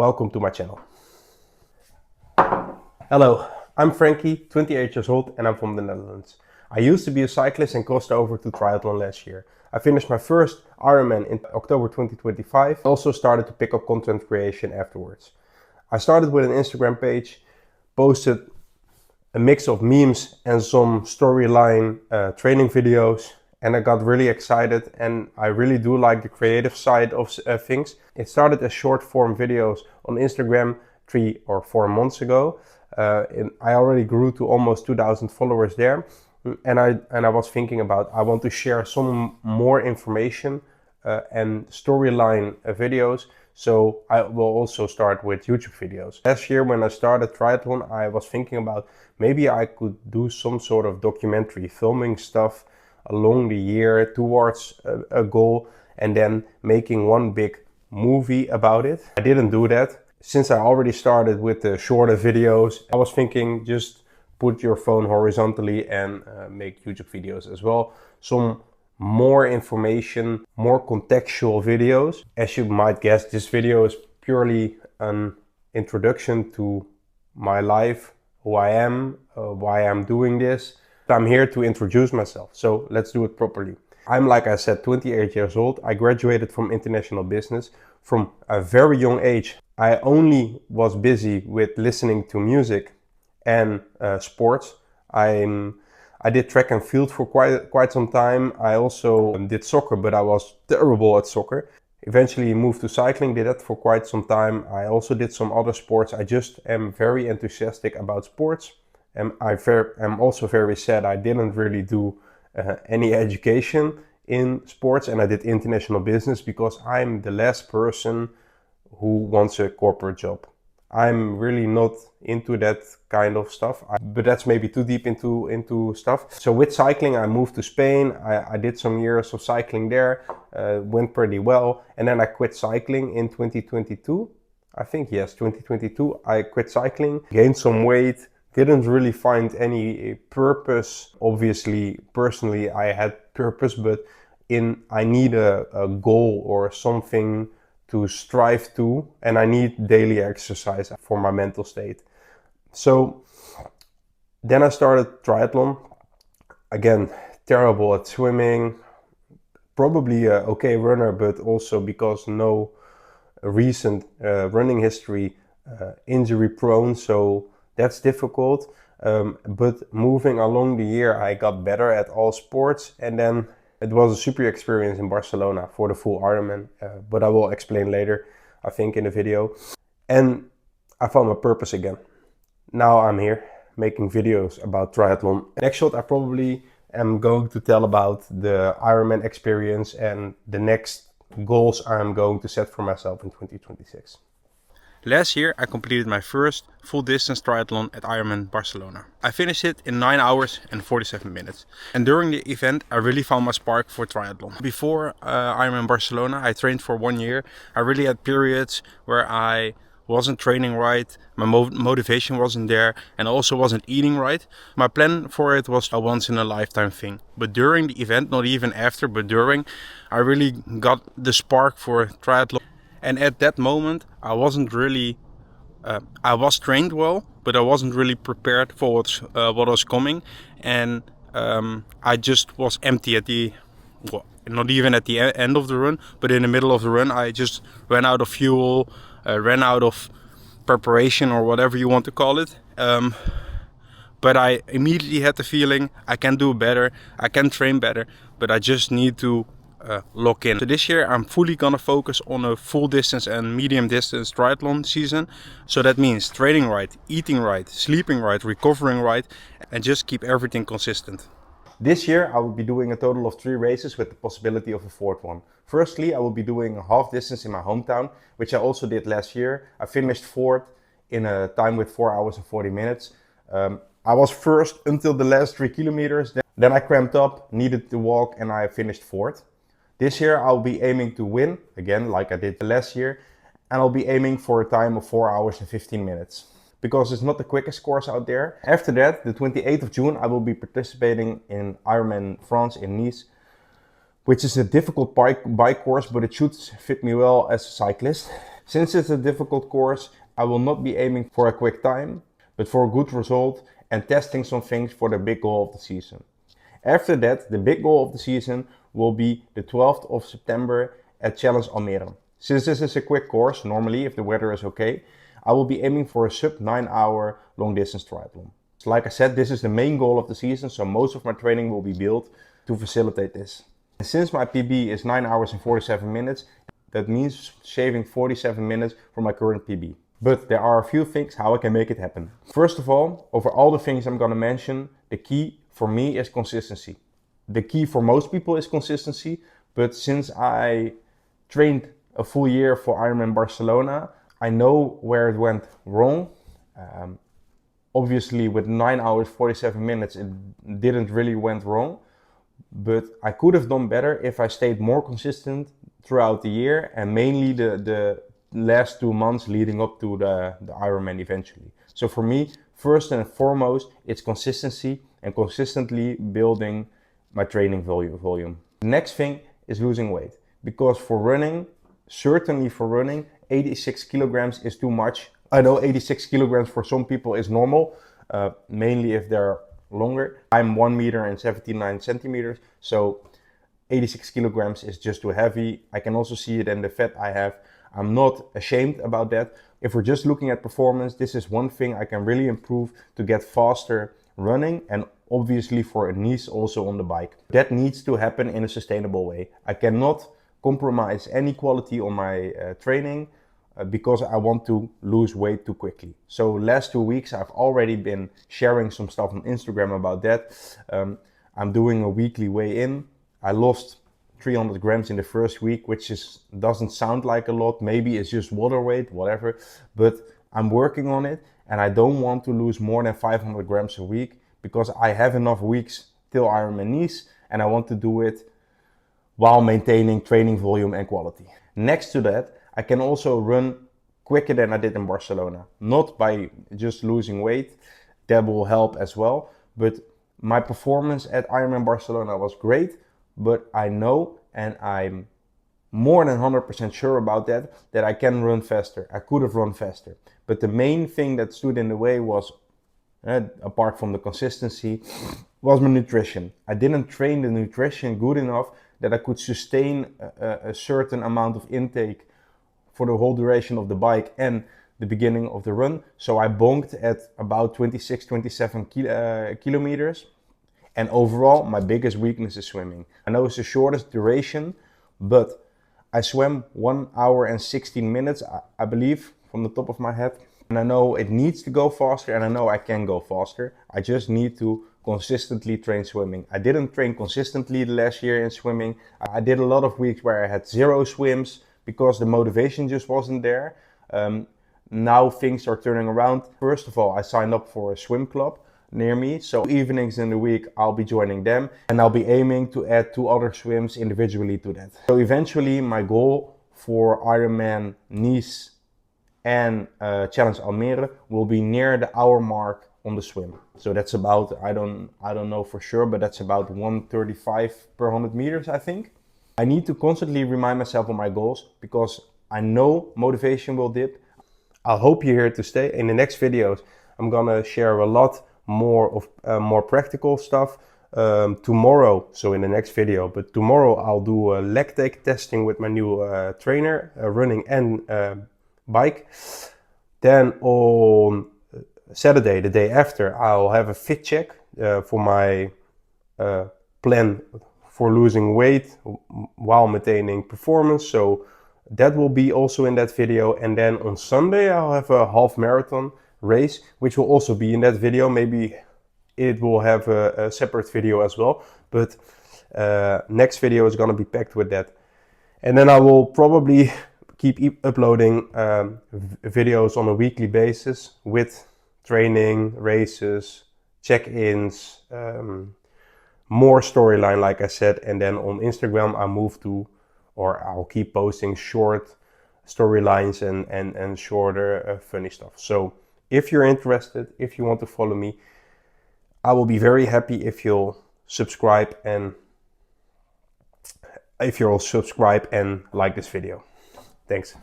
Welcome to my channel. Hello, I'm Frankie, 28 years old, and I'm from the Netherlands. I used to be a cyclist and crossed over to triathlon last year. I finished my first Ironman in October 2025. I also started to pick up content creation afterwards. I started with an Instagram page, posted a mix of memes and some storyline training videos, and I got really excited, and I really do like the creative side of things. It started as short form videos on Instagram 3 or 4 months ago. I already grew to almost 2,000 followers there, and I was thinking about I want to share some more information and storyline videos. So I will also start with YouTube videos. Last year when I started triathlon, I was thinking about maybe I could do some sort of documentary, filming stuff along the year towards a goal and then making one big movie about it. I didn't do that. Since I already started with the shorter videos, I was thinking just put your phone horizontally and make YouTube videos as well. Some more information, more contextual videos. As you might guess, this video is purely an introduction to my life, who I am, why I'm doing this. I'm here to introduce myself, so let's do it properly. I'm, like I said, 28 years old. I graduated from international business. From a very young age, I only was busy with listening to music and sports. I did track and field for quite some time. I also did soccer, but I was terrible at soccer. Eventually moved to cycling, did that for quite some time. I also did some other sports. I just am very enthusiastic about sports. And I'm also very sad I didn't really do any education in sports, and I did international business because I'm the last person who wants a corporate job. I'm really not into that kind of stuff, but that's maybe too deep into stuff. So with cycling, I moved to Spain. I did some years of cycling there, went pretty well. And then I quit cycling in 2022. I think, yes, 2022. I quit cycling, gained some weight, didn't really find any purpose. Obviously, personally, I had purpose, but I need a goal or something to strive to, and I need daily exercise for my mental state. So then I started triathlon. Again, terrible at swimming, probably a okay runner, but also because no recent running history, injury prone, so that's difficult. But moving along the year, I got better at all sports, and then it was a super experience in Barcelona for the full Ironman, but I will explain later, I think, in the video. And I found my purpose again. Now I'm here making videos about triathlon. Next shot, I probably am going to tell about the Ironman experience and the next goals I'm going to set for myself in 2026. Last year I completed my first full distance triathlon at Ironman Barcelona. I finished it in 9 hours and 47 minutes. And during the event I really found my spark for triathlon. Before Ironman Barcelona I trained for 1 year. I really had periods where I wasn't training right, my motivation wasn't there, and I also wasn't eating right. My plan for it was a once in a lifetime thing. But during the event, not even after, but during, I really got the spark for triathlon. And at that moment, I wasn't really, I was trained well, but I wasn't really prepared for what was coming. And I just was empty at not even at the end of the run, but in the middle of the run, I just ran out of fuel, ran out of preparation or whatever you want to call it. But I immediately had the feeling I can do better, I can train better, but I just need to lock in. So this year I'm fully gonna focus on a full distance and medium distance triathlon season. So that means training right, eating right, sleeping right, recovering right, and just keep everything consistent. This year I will be doing a total of 3 races with the possibility of a 4th one. Firstly, I will be doing a half distance in my hometown, which I also did last year. I finished 4th in a time with 4 hours and 40 minutes. I was first until the last 3 kilometers. Then I cramped up, needed to walk, and I finished 4th. This year I'll be aiming to win, again like I did last year, and I'll be aiming for a time of 4 hours and 15 minutes. Because it's not the quickest course out there. After that, the 28th of June, I will be participating in Ironman France in Nice, which is a difficult bike course, but it should fit me well as a cyclist. Since it's a difficult course, I will not be aiming for a quick time, but for a good result and testing some things for the big goal of the season. After that, the big goal of the season will be the 12th of September at Challenge Almere. Since this is a quick course, normally if the weather is okay, I will be aiming for a sub 9 hour long distance triathlon. So like I said, this is the main goal of the season, so most of my training will be built to facilitate this. And since my PB is 9 hours and 47 minutes, that means shaving 47 minutes from my current PB. But there are a few things how I can make it happen. First of all, over all the things I'm gonna mention, the key for me is consistency. The key for most people is consistency, but since I trained a full year for Ironman Barcelona, I know where it went wrong. Obviously with 9 hours 47 minutes it didn't really went wrong, but I could have done better if I stayed more consistent throughout the year and mainly the last 2 months leading up to the Ironman eventually. So for me, first and foremost, it's consistency and consistently building my training volume. The next thing is losing weight, because for running, certainly for running, 86 kilograms is too much. I know 86 kilograms for some people is normal, mainly if they're longer. I'm 1 meter and 79 centimeters, so 86 kilograms is just too heavy. I can also see it in the fat I have. I'm not ashamed about that. If we're just looking at performance, this is one thing I can really improve to get faster running, and obviously for a niche also on the bike. That needs to happen in a sustainable way. I cannot compromise any quality on my training because I want to lose weight too quickly. So last 2 weeks I've already been sharing some stuff on Instagram about that. I'm doing a weekly weigh-in. I lost 300 grams in the first week, which doesn't sound like a lot. Maybe it's just water weight, whatever, but I'm working on it, and I don't want to lose more than 500 grams a week because I have enough weeks till Ironman Nice, and I want to do it while maintaining training volume and quality. Next to that, I can also run quicker than I did in Barcelona. Not by just losing weight, that will help as well, but my performance at Ironman Barcelona was great, but I know, and I'm more than 100% sure about that I can run faster. I could have run faster. But the main thing that stood in the way was, apart from the consistency, was my nutrition. I didn't train the nutrition good enough that I could sustain a certain amount of intake for the whole duration of the bike and the beginning of the run. So I bonked at about 26, 27 kilometers. And overall, my biggest weakness is swimming. I know it's the shortest duration, but I swam 1 hour and 16 minutes, I believe, from the top of my head. And I know it needs to go faster, and I know I can go faster. I just need to consistently train swimming. I didn't train consistently the last year in swimming. I did a lot of weeks where I had 0 swims because the motivation just wasn't there. Now things are turning around. First of all, I signed up for a swim club near me, so evenings in the week I'll be joining them, and I'll be aiming to add 2 other swims individually to that. So eventually my goal for Ironman Nice and Challenge Almere will be near the hour mark on the swim. So that's about, I don't know for sure, but that's about 135 per 100 meters, I think. I need to constantly remind myself of my goals because I know motivation will dip. I hope you're here to stay. In the next videos, I'm gonna share a lot more of more practical stuff tomorrow, so in the next video. But tomorrow I'll do a lactate testing with my new trainer, running and bike. Then on Saturday, the day after, I'll have a fit check for my plan for losing weight while maintaining performance. So that will be also in that video. And then on Sunday I'll have a half marathon race, which will also be in that video. Maybe it will have a separate video as well, but next video is going to be packed with that. And then I will probably keep uploading videos on a weekly basis with training, races, check-ins, more storyline, like I said. And then on Instagram I'll keep posting short storylines and shorter funny stuff. So if you're interested, if you want to follow me, I will be very happy if you'll subscribe and like this video. Thanks.